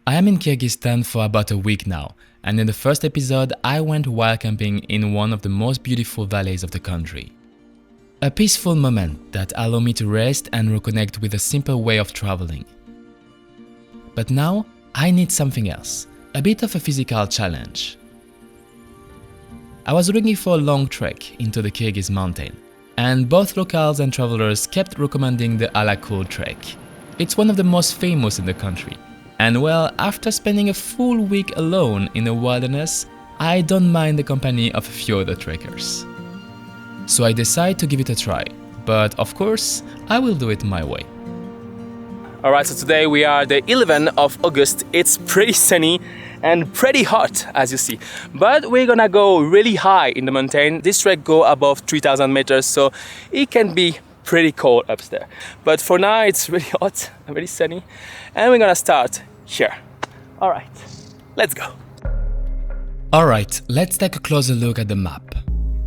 I am in Kyrgyzstan for about a week now, and in the first episode I went wild camping in one of the most beautiful valleys of the country. A peaceful moment that allowed me to rest and reconnect with a simple way of traveling. But now I need something else, a bit of a physical challenge. I was looking for a long trek into the Kyrgyz mountain, and both locals and travelers kept recommending the Ala-Kul trek. It's one of the most famous in the country. And well, after spending a full week alone in the wilderness, I don't mind the company of a few other trekkers. So I decide to give it a try, but of course, I will do it my way. Alright, so today we are the 11th of August. It's pretty sunny and pretty hot, as you see. But we're gonna go really high in the mountain. This trek go above 3,000 meters, so it can be pretty cold up there. But for now, it's really hot and really sunny. And we're gonna start here. Alright, let's go. Alright, let's take a closer look at the map.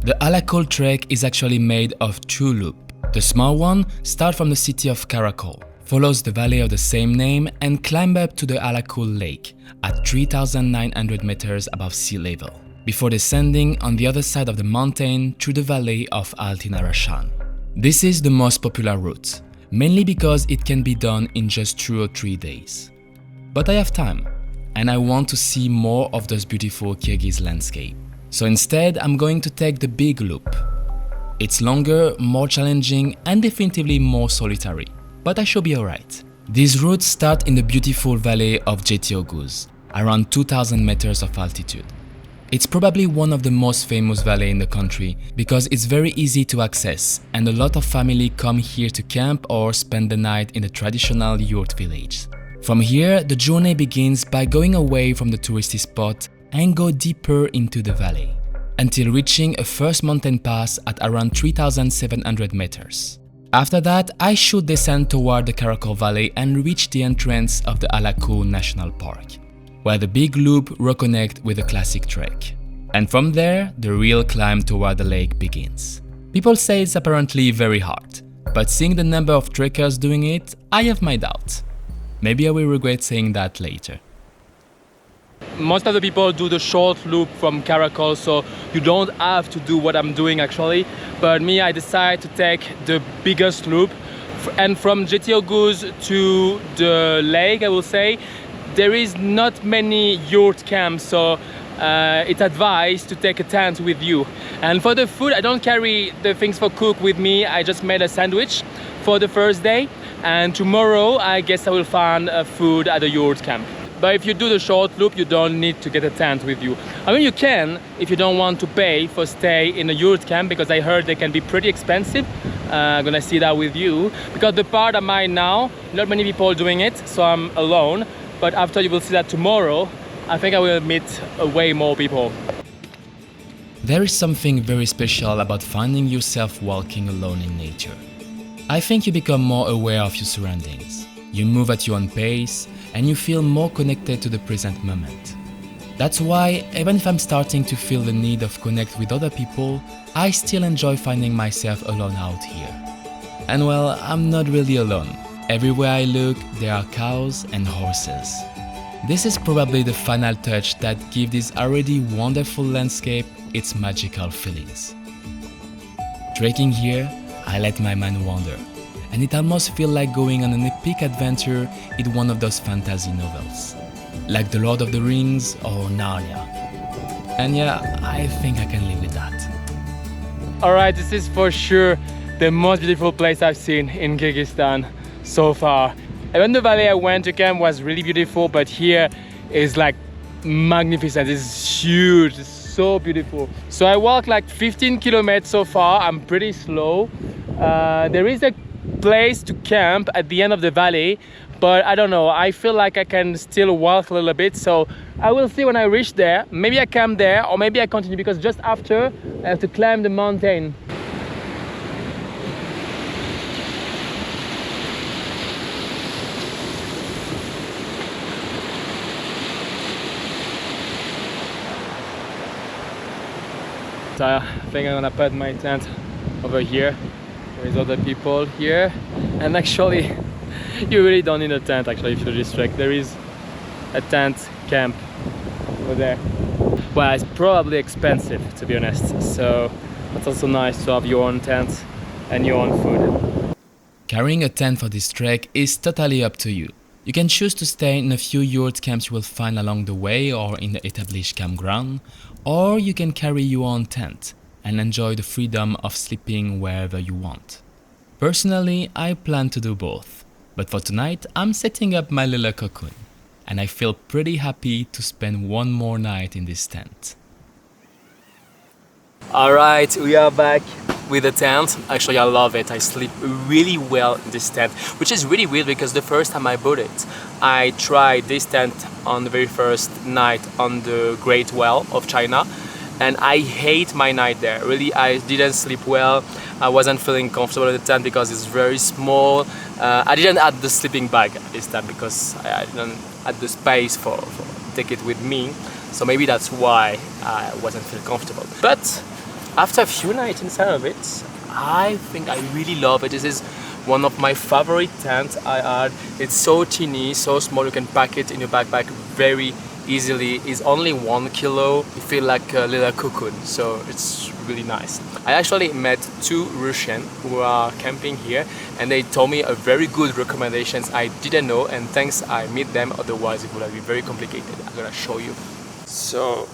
The Alakul trek is actually made of two loops. The small one starts from the city of Kyrgyzstan, follows the valley of the same name and climbs up to the Ala-Kul Lake at 3,900 meters above sea level, before descending on the other side of the mountain through the valley of Altinarashan. This is the most popular route, mainly because it can be done in just 2 or 3 days. But I have time, and I want to see more of those beautiful Kyrgyz landscape. So instead, I'm going to take the big loop. It's longer, more challenging, and definitively more solitary, but I should be alright. These routes start in the beautiful valley of Telety, around 2,000 meters of altitude. It's probably one of the most famous valleys in the country because it's very easy to access, and a lot of family come here to camp or spend the night in the traditional yurt village. From here, the journey begins by going away from the touristy spot and go deeper into the valley, until reaching a first mountain pass at around 3,700 meters. After that, I should descend toward the Kyrgyzstan Valley and reach the entrance of the Alakul National Park, where the big loop reconnects with the classic trek. And from there, the real climb toward the lake begins. People say it's apparently very hard, but seeing the number of trekkers doing it, I have my doubts. Maybe I will regret saying that later. Most of the people do the short loop from Kyrgyzstan, so you don't have to do what I'm doing actually. But me, I decided to take the biggest loop. And from Telety to the lake, I will say, there is not many yurt camps, so it's advised to take a tent with you. And for the food, I don't carry the things for cook with me. I just made a sandwich for the first day. And tomorrow, I guess I will find food at the yurt camp. But if you do the short loop, you don't need to get a tent with you. I mean, you can if you don't want to pay for stay in a yurt camp, because I heard they can be pretty expensive. I'm gonna see that with you. Because the part I'm at now, not many people are doing it, so I'm alone. But after you will see that tomorrow, I think I will meet way more people. There is something very special about finding yourself walking alone in nature. I think you become more aware of your surroundings. You move at your own pace, and you feel more connected to the present moment. That's why, even if I'm starting to feel the need of connect with other people, I still enjoy finding myself alone out here. And well, I'm not really alone. Everywhere I look, there are cows and horses. This is probably the final touch that gives this already wonderful landscape its magical feelings. Trekking here, I let my mind wander, and it almost feels like going on an epic adventure in one of those fantasy novels, like The Lord of the Rings or Narnia. And yeah, I think I can live with that. Alright, this is for sure the most beautiful place I've seen in Kyrgyzstan so far. Even the valley I went to camp was really beautiful, but here is like magnificent. It's huge, it's so beautiful. So I walked like 15 kilometers so far. I'm pretty slow. There is a place to camp at the end of the valley, but I don't know, I feel like I can still walk a little bit, so I will see when I reach there. Maybe I camp there, or maybe I continue, because just after I have to climb the mountain. So I think I'm gonna put my tent over here. There's other people here, and actually you really don't need a tent actually if you do this trek. There is a tent camp over there. Well, it's probably expensive, to be honest, so it's also nice to have your own tent and your own food. Carrying a tent for this trek is totally up to you. You can choose to stay in a few yurt camps you will find along the way or in the established campground, or you can carry your own tent and enjoy the freedom of sleeping wherever you want. Personally, I plan to do both, but for tonight I'm setting up my little cocoon, and I feel pretty happy to spend one more night in this tent. Alright, we are back with the tent. Actually, I love it. I sleep really well in this tent, which is really weird because the first time I bought it, I tried this tent on the very first night on the Great Wall of China, and I hate my night there. Really, I didn't sleep well. I wasn't feeling comfortable in the tent because it's very small. I didn't add the sleeping bag this time because I didn't have the space for take it with me. So maybe that's why I wasn't feeling comfortable. But after a few nights inside of it, I think I really love it. This is one of my favorite tents I had. It's so teeny, so small, you can pack it in your backpack very easily. It's only 1 kilo. You feel like a little cocoon, so it's really nice. I actually met 2 Russians who are camping here, and they told me a very good recommendations I didn't know, and thanks I meet them, otherwise it would have been very complicated. I'm gonna show you. So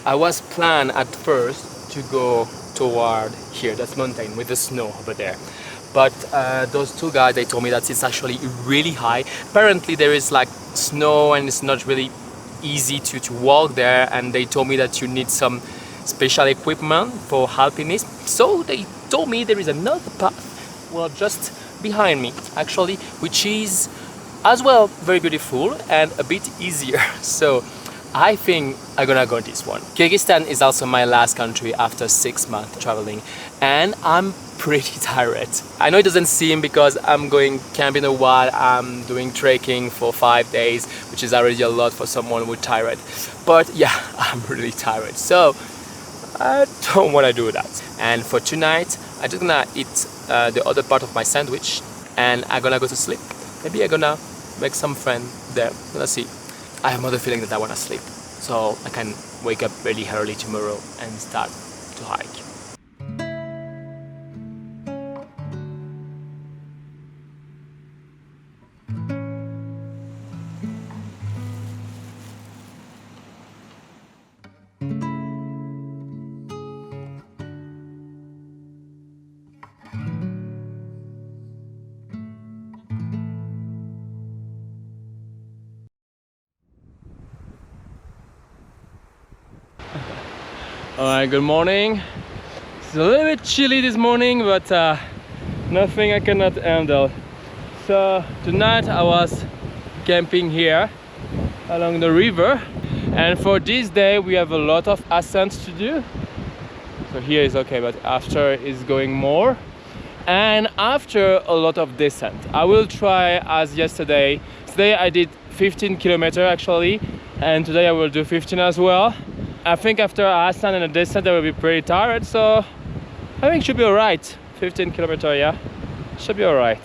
I was planned at first to go toward here, that mountain with the snow over there. But those 2 guys, they told me that it's actually really high. Apparently there is like snow and it's not really easy to walk there, and they told me that you need some special equipment for alpinists. So they told me there is another path, well, just behind me actually, which is as well very beautiful and a bit easier. So I think I'm gonna go this one. Kyrgyzstan is also my last country after 6 months traveling, and I'm pretty tired. I know it doesn't seem because I'm going camping a while, I'm doing trekking for 5 days, which is already a lot for someone who's tired. But yeah, I'm really tired, so I don't want to do that. And for tonight, I'm just gonna eat the other part of my sandwich, and I'm gonna go to sleep. Maybe I'm gonna make some friend there. Let's see. I have another feeling that I want to sleep, so I can wake up really early tomorrow and start to hike. Alright, good morning. It's a little bit chilly this morning, but nothing I cannot handle. So tonight I was camping here along the river, and for this day we have a lot of ascents to do. So here is okay, but after is going more, and after a lot of descent. I will try as yesterday. Today I did 15 kilometers actually, and today I will do 15 as well. I think after a ascent and a descent I will be pretty tired, so I think it should be alright. 15 kilometers, yeah, should be alright.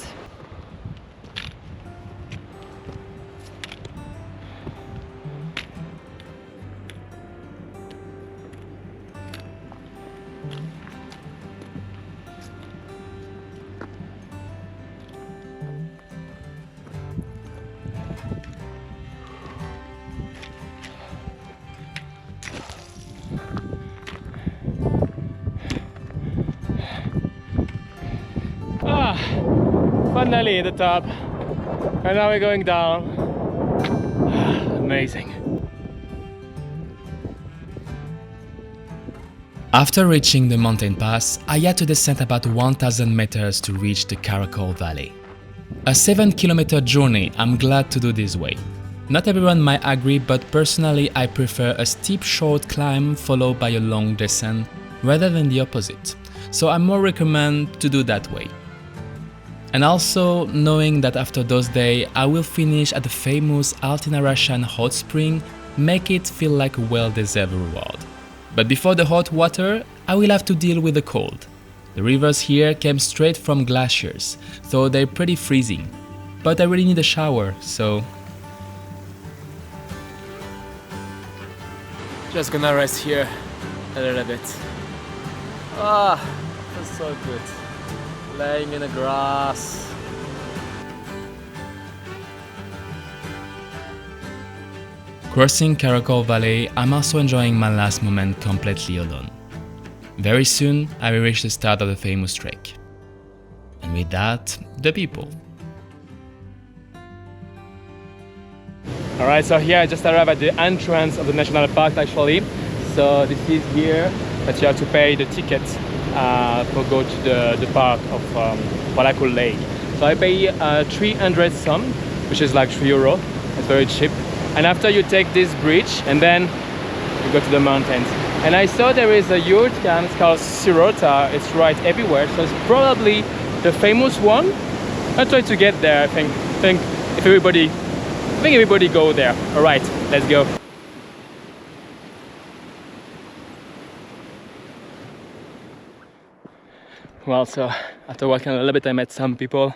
Finally at the top, and now we're going down. Amazing. After reaching the mountain pass, I had to descend about 1000 meters to reach the Alakul Valley. A 7-kilometer journey I'm glad to do this way. Not everyone might agree, but personally I prefer a steep short climb followed by a long descent rather than the opposite, so I more recommend to do that way. And also knowing that after those days I will finish at the famous Altinarashan hot spring make it feel like a well-deserved reward. But before the hot water, I will have to deal with the cold. The rivers here came straight from glaciers, so they're pretty freezing. But I really need a shower, so Just gonna rest here a little bit. Ah, feels so good. Laying in the grass. Crossing Karakol Valley, I'm also enjoying my last moment completely alone. Very soon, I will reach the start of the famous trek. And with that, the people. Alright, so here I just arrived at the entrance of the national park actually. So this is here that you have to pay the ticket for go to the park of Ala-Kul Lake. So I pay 300 some, which is like €3. It's very cheap. And after you take this bridge and then you go to the mountains. And I saw there is a yurt camp, it's called Sirota. It's right everywhere, so it's probably the famous one. I'll try to get there. I think everybody go there. All right, let's go. Well, so after walking a little bit, I met some people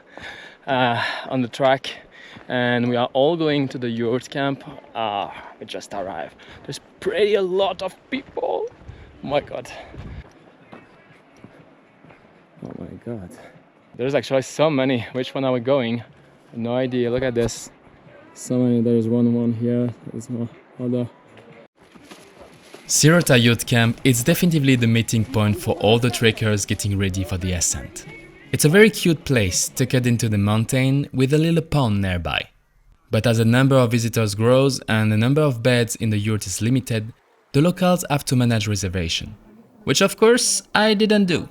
on the track, and we are all going to the yurt camp. We just arrived. There's pretty a lot of people. Oh my god. Oh my god. There's actually so many. Which one are we going? No idea. Look at this. So many. There's one here. There's more other. Sirota Youth Camp is definitely the meeting point for all the trekkers getting ready for the ascent. It's a very cute place tucked into the mountain with a little pond nearby. But as the number of visitors grows and the number of beds in the yurt is limited, the locals have to manage reservation. Which of course I didn't do.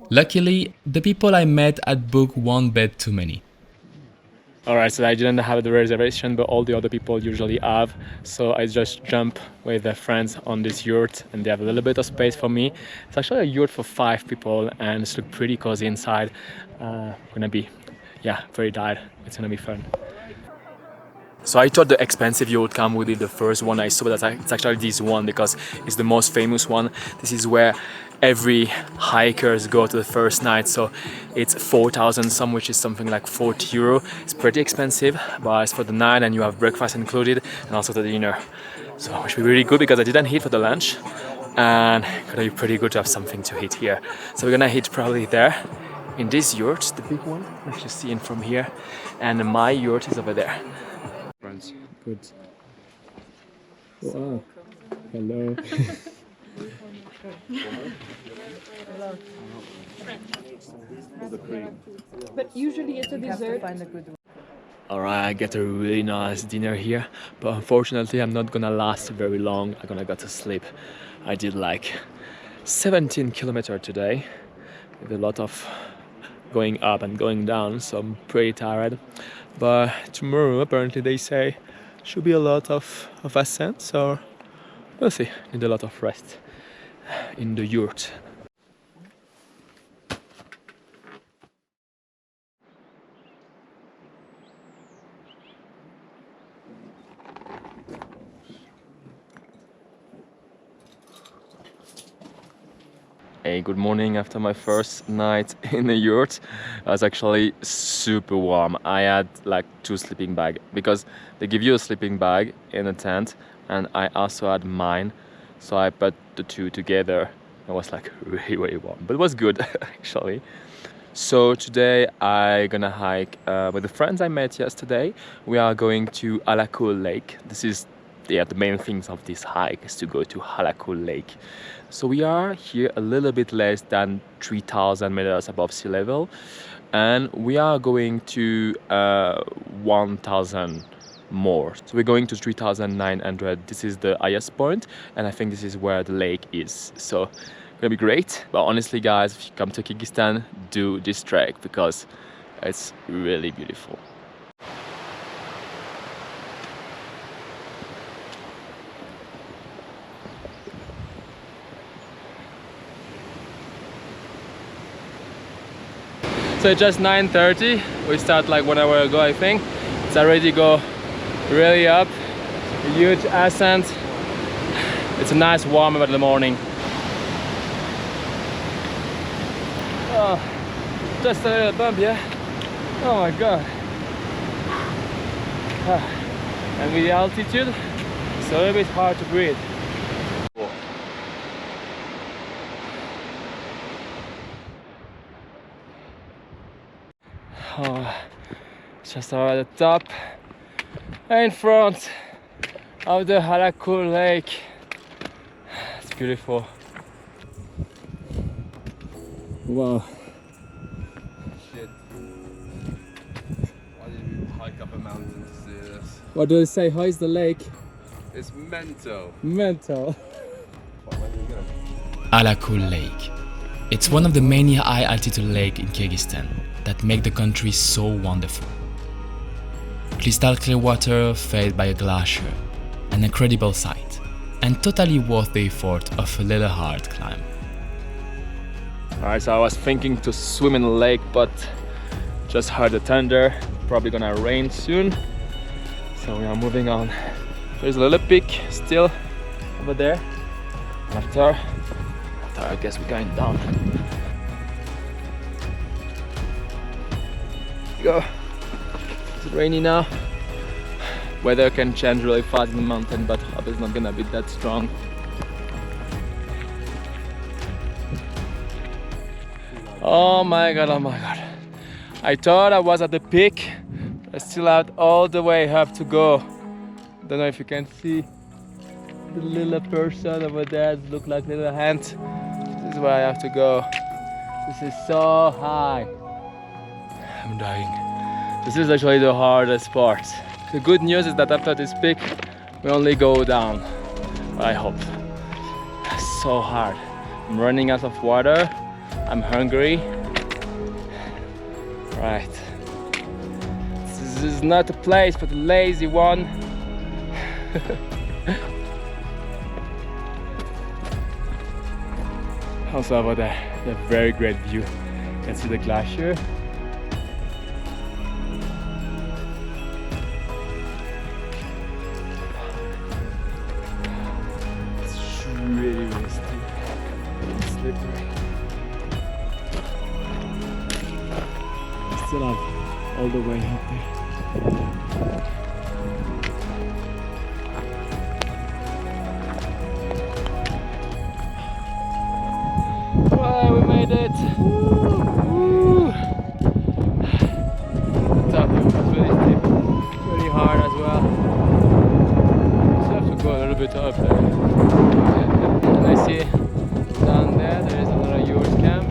Luckily, the people I met had booked one bed too many. Alright, so I didn't have the reservation, but all the other people usually have. So I just jump with their friends on this yurt and they have a little bit of space for me. It's actually a yurt for 5 people and it's look pretty cozy inside. Gonna be, very tired. It's gonna be fun. So I thought the expensive yurt camp would be the first one I saw, but it's actually this one because it's the most famous one. This is where every hikers go to the first night, so it's 4,000 some, which is something like €40. It's pretty expensive, but it's for the night and you have breakfast included and also the dinner. So it should be really good because I didn't eat for the lunch and it's gonna be pretty good to have something to eat here. So we're gonna eat probably there in this yurt, the big one, as you see in from here, and my yurt is over there. Good. Wow. Hello. But usually it's a dessert. Alright, I get a really nice dinner here, but unfortunately I'm not gonna last very long. I'm gonna go to sleep. I did like 17 kilometers today with a lot of going up and going down, so I'm pretty tired. But tomorrow apparently they say should be a lot of ascent, so we'll see. Need a lot of rest in the yurt. Hey, good morning after my first night in the yurt. It was actually super warm. I had like 2 sleeping bags because they give you a sleeping bag in a tent and I also had mine. So I put the 2 together. It was like really warm, but it was good actually. So today I'm gonna hike with the friends I met yesterday. We are going to Ala-Kul Lake. This is the main things of this hike is to go to Alakul Lake. So we are here a little bit less than 3,000 meters above sea level and we are going to 1,000 more. So we're going to 3,900. This is the highest point and I think this is where the lake is. So it's gonna be great. But honestly guys, if you come to Kyrgyzstan, do this trek because it's really beautiful. So it's just 9:30. We start like 1 hour ago, I think. It's already go really up. A huge ascent. It's a nice warm up in the morning. Oh, just a little bump, yeah. Oh my god. And with the altitude, it's a little bit hard to breathe. Oh, just over the top, in front of the Ala-Kul Lake. It's beautiful. Wow. Shit. Why did we hike up a mountain to see this? What do they say? How is the lake? It's mental. Mental. Alakul Lake. It's one of the many high altitude lakes in Kyrgyzstan that make the country so wonderful. Crystal clear water fed by a glacier, an incredible sight, and totally worth the effort of a little hard climb. Alright, so I was thinking to swim in the lake, but just heard the thunder. Probably gonna rain soon. So we are moving on. There's a little peak still over there. After I guess we're going down. Go. It's rainy now. Weather can change really fast in the mountain, but hope it's not gonna be that strong. Oh my god, oh my god. I thought I was at the peak. I still have all the way up to go. Don't know if you can see the little person over there. It looks like a little ant. This is where I have to go. This is so high. I'm dying. This is actually the hardest part. The good news is that after this peak, we only go down. I hope. It's so hard. I'm running out of water. I'm hungry. Right. This is not a place for the lazy one. Also over there, a very great view. You can see the glacier. It's really, really steep and slippery. I still have all the way up there. Wow, we made it! Woo! The top was really steep, really hard as well. Just have to go a little bit up there. And I see down there, there is another yurt camp.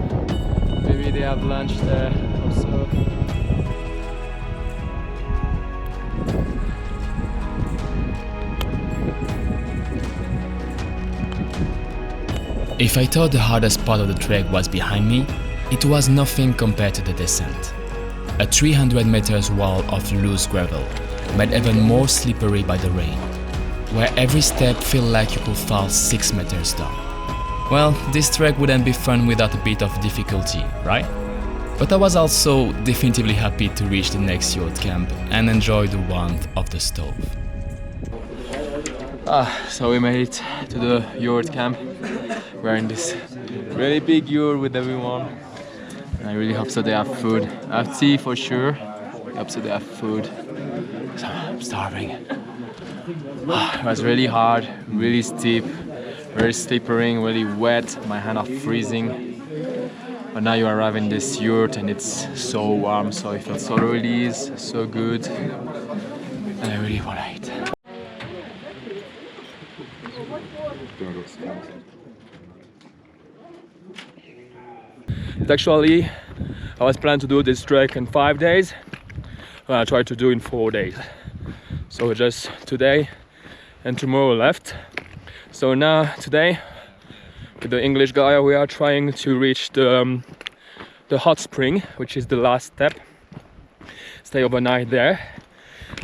Maybe they have lunch there also. If I thought the hardest part of the trek was behind me, it was nothing compared to the descent. A 300 meters wall of loose gravel, made even more slippery by the rain, where every step felt like you could fall 6 meters down. Well, this trek wouldn't be fun without a bit of difficulty, right? But I was also definitively happy to reach the next yurt camp and enjoy the warmth of the stove. So we made it to the yurt camp. We're in this really big yurt with everyone. And I really hope so they have food. I have tea for sure. I hope so they have food. So I'm starving. It was really hard, really steep, very slippery, really wet. My hands are freezing. But now you arrive in this yurt and it's so warm, so it feels so released, so good. And I really want to eat. Actually, I was planning to do this trek in 5 days, but I tried to do it in 4 days. So just today and tomorrow left. So now today, with the English guy, we are trying to reach the hot spring, which is the last step. Stay overnight there,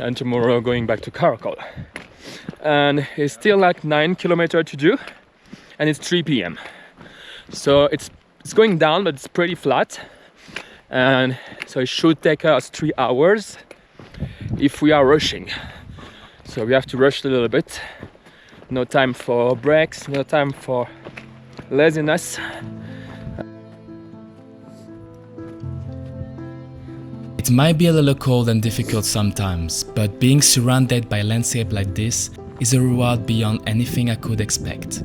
and tomorrow going back to Alakul. And it's still like 9 kilometers to do, and it's 3 p.m. So it's going down, but it's pretty flat, and so it should take us 3 hours if we are rushing. So we have to rush a little bit. No time for breaks, no time for laziness. It might be a little cold and difficult sometimes, but being surrounded by a landscape like this is a reward beyond anything I could expect.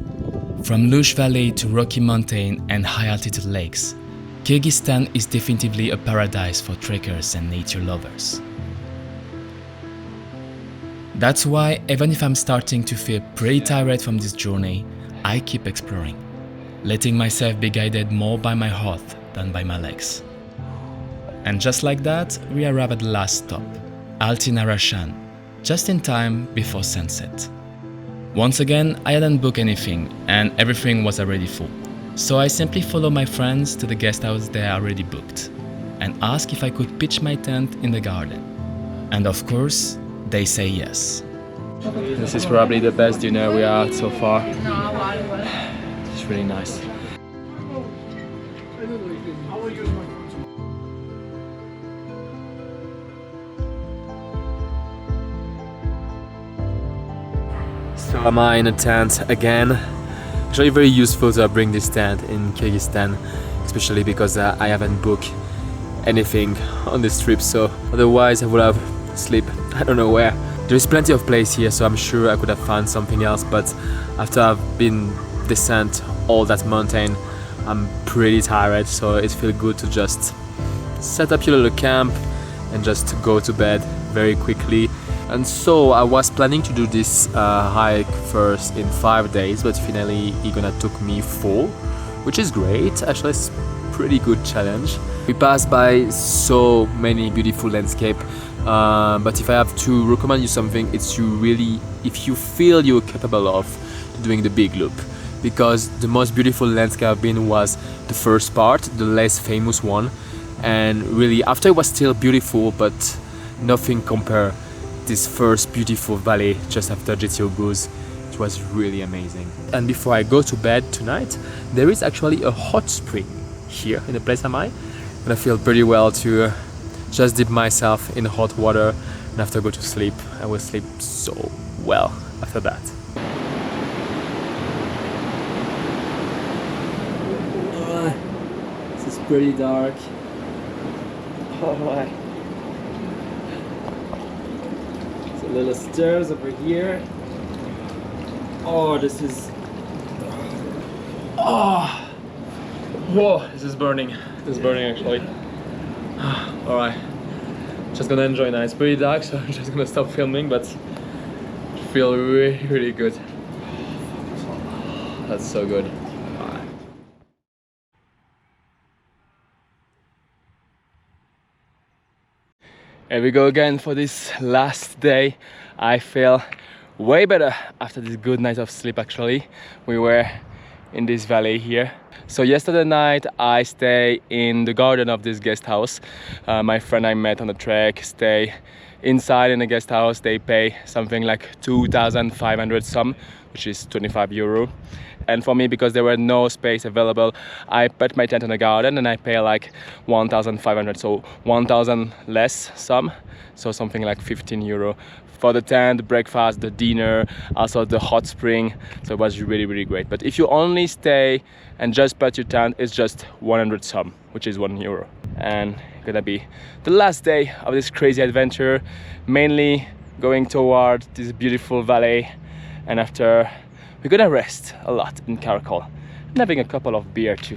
From lush valley to rocky mountain and high altitude lakes, Kyrgyzstan is definitively a paradise for trekkers and nature lovers. That's why, even if I'm starting to feel pretty tired from this journey, I keep exploring, letting myself be guided more by my heart than by my legs. And just like that, we arrive at the last stop, Alty, just in time before sunset. Once again, I hadn't booked anything and everything was already full. So I simply follow my friends to the guest house they already booked and ask if I could pitch my tent in the garden. And of course, they say yes. This is probably the best dinner we had so far. It's really nice. So am I in a tent again? Actually very useful to bring this tent in Kyrgyzstan, especially because I haven't booked anything on this trip, so otherwise I would have sleep I don't know where. There is plenty of place here, so I'm sure I could have found something else, but after I've been descent all that mountain, I'm pretty tired, so it feels good to just set up your little camp and just go to bed very quickly. And so I was planning to do this hike first in 5 days, but finally it gonna took me 4, which is great. Actually, it's pretty good challenge. We passed by so many beautiful landscape, but if I have to recommend you something, it's you really, if you feel you're capable of doing the big loop, because the most beautiful landscape I've been was the first part, the less famous one, and really after it was still beautiful, but nothing compare this first beautiful valley just after GTO Goose. It was really amazing. And before I go to bed tonight, there is actually a hot spring here in the place am I. And I feel pretty well to just dip myself in hot water, and after I go to sleep, I will sleep so well after that. This is pretty dark. Oh my. Little stairs over here. Oh, this is... Oh! Whoa, this is burning. This is burning actually. Alright. Just gonna enjoy now. It's pretty dark, so I'm just gonna stop filming, but I feel really, really good. That's so good. Here we go again for this last day. I feel way better after this good night of sleep actually. We were in this valley here. So yesterday night I stayed in the garden of this guest house. My friend I met on the trek stay inside in the guest house. They pay something like 2,500 some, which is 25 euro. And for me, because there were no space available, I put my tent in the garden and I pay like 1,500, so 1,000 less some, so something like 15 euro for the tent, the breakfast, the dinner, also the hot spring. So it was really, really great. But if you only stay and just put your tent, it's just 100 some, which is 1 euro. And it's gonna be the last day of this crazy adventure, mainly going toward this beautiful valley, and after we're gonna rest a lot in Alakul and having a couple of beer too.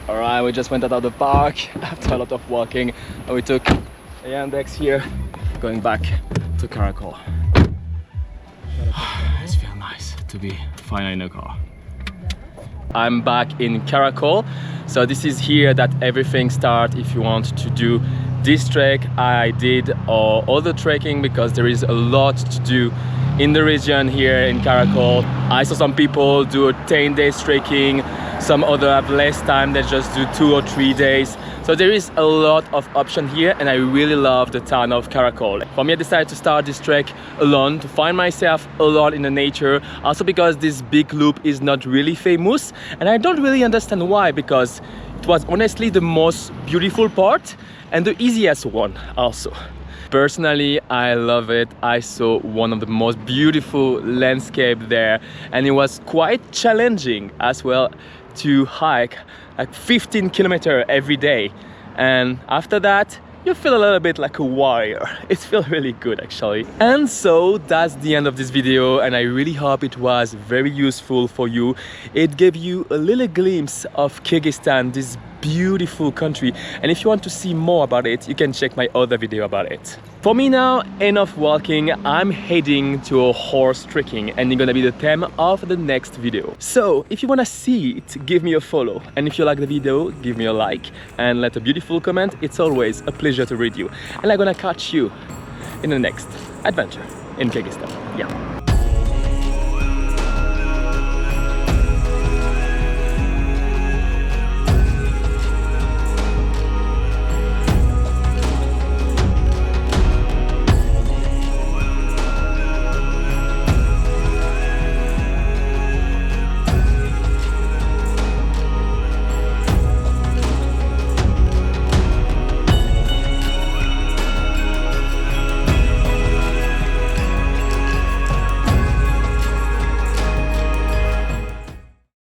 Alright, we just went out of the park after a lot of walking, and we took a Yandex here going back to Alakul. It feels nice to be finally in a car. I'm back in Alakul, so this is here that everything starts if you want to do this trek. I did all the trekking because there is a lot to do in the region here in Alakul. I saw some people do a 10 days trekking, some other have less time, they just do 2 or 3 days. So there is a lot of option here, and I really love the town of Alakul. For me, I decided to start this trek alone, to find myself alone in the nature. Also because this big loop is not really famous, and I don't really understand why, because it was honestly the most beautiful part and the easiest one also. Personally, I love it. I saw one of the most beautiful landscape there, and it was quite challenging as well to hike like 15 kilometers every day. And after that, you feel a little bit like a warrior. It feels really good actually. And so that's the end of this video, and I really hope it was very useful for you. It gave you a little glimpse of Kyrgyzstan, this beautiful country, and if you want to see more about it, you can check my other video about it. For me now, enough walking, I'm heading to a horse trekking, and it's gonna be the theme of the next video. So if you wanna see it, give me a follow, and if you like the video, give me a like and let a beautiful comment. It's always a pleasure to read you, and I'm gonna catch you in the next adventure in Kyrgyzstan. Yeah.